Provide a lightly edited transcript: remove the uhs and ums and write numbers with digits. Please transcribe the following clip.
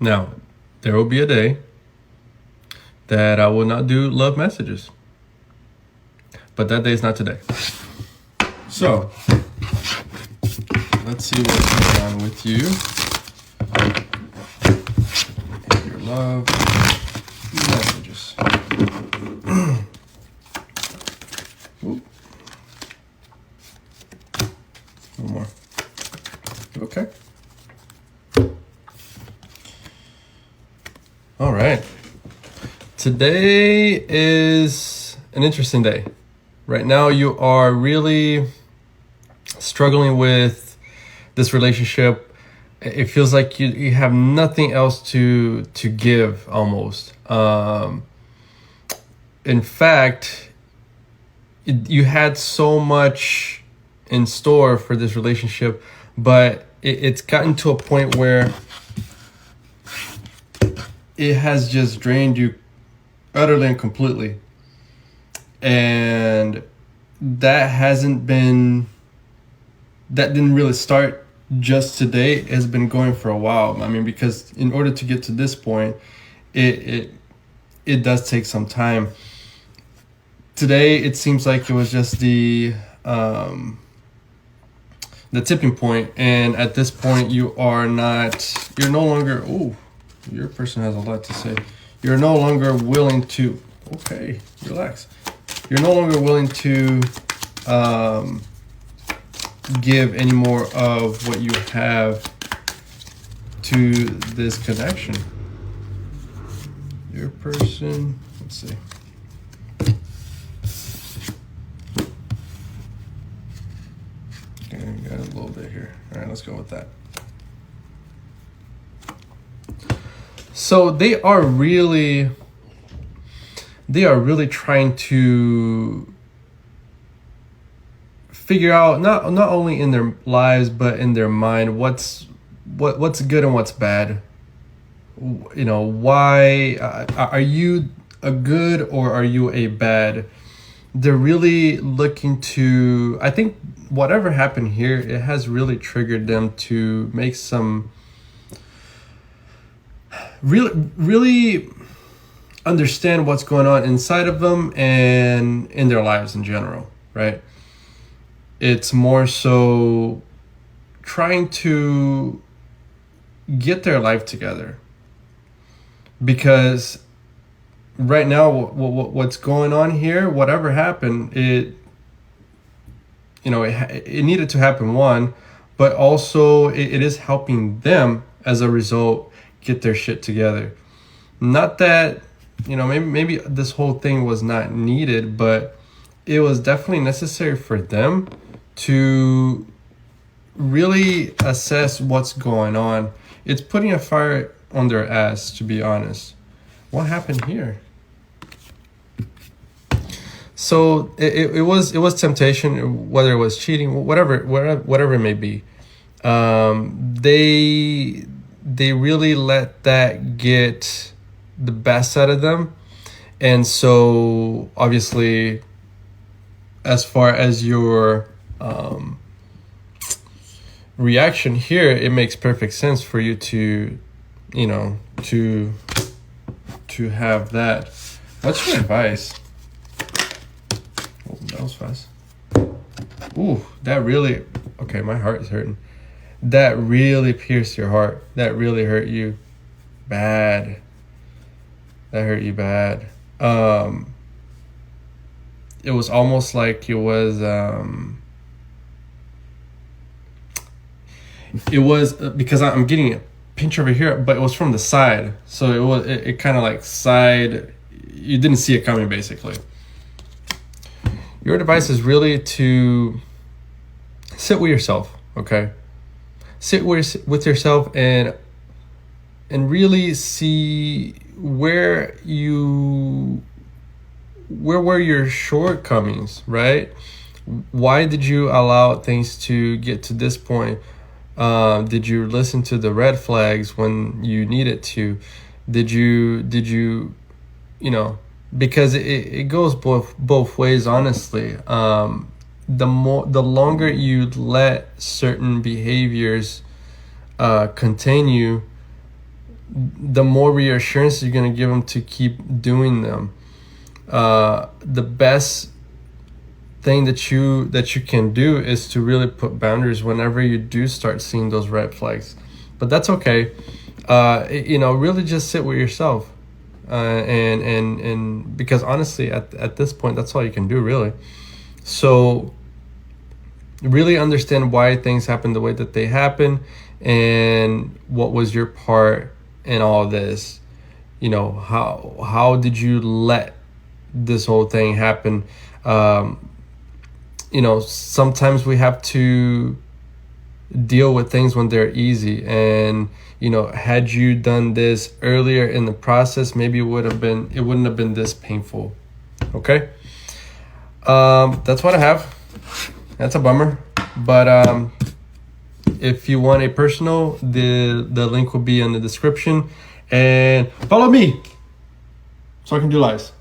Now, there will be a day that I will not do love messages, but that day is not today. So, let's see what's going on with you. Your love messages. Oop. One more. Okay. All right. Today is an interesting day. Right now, you are really struggling with this relationship. It feels like you have nothing else to give almost. In fact, you had so much in store for this relationship, but it's gotten to a point where it has just drained you utterly and completely. And that didn't really start just today. It has been going for a while. I mean, because in order to get to this point, it does take some time. Today, it seems like it was just the tipping point, and at this point, you're no longer. Oh, your person has a lot to say. You're no longer willing to. Okay, relax. You're no longer willing to give any more of what you have to this connection. Your person. Let's see. Okay, got a little bit here. All right, let's go with that. So they are really trying to figure out not only in their lives but in their mind what's good and what's bad. You know, why are you a good or are you a bad? They're really looking to, I think whatever happened here, it has really triggered them to make some really understand what's going on inside of them and in their lives in general, right? It's more so trying to get their life together, because right now what's going on here, whatever happened, it needed to happen, one, but also it is helping them as a result get their shit together. Not that, maybe this whole thing was not needed, but it was definitely necessary for them to really assess what's going on. It's putting a fire on their ass, to be honest. What happened here? So it was temptation, whether it was cheating, whatever it may be. They really let that get the best out of them. And so obviously, as far as your reaction here, it makes perfect sense for you to have that. What's your advice? Oh, that was fast. Ooh, that really, okay, my heart is hurting. That really pierced your heart. That really hurt you bad. That hurt you bad. It was almost like it was because I'm getting a pinch over here, but it was from the side. So it kind of like side, you didn't see it coming basically. Your advice is really to sit with yourself, okay? Sit with yourself and really see where were your shortcomings, right? Why did you allow things to get to this point? Did you listen to the red flags when you needed to? Did you because it goes both ways, honestly. The longer you let certain behaviors contain you, the more reassurance you're going to give them to keep doing them. The best thing that you can do is to really put boundaries whenever you do start seeing those red flags. But that's okay. Really just sit with yourself, and because honestly, at this point, that's all you can do, really. So really understand why things happen the way that they happen, and what was your part in all of this. How did you let this whole thing happen? Sometimes we have to deal with things when they're easy, and had you done this earlier in the process, maybe it wouldn't have been this painful. Okay. That's what I have. That's a bummer, but if you want a personal, the link will be in the description, and follow me so I can do lives.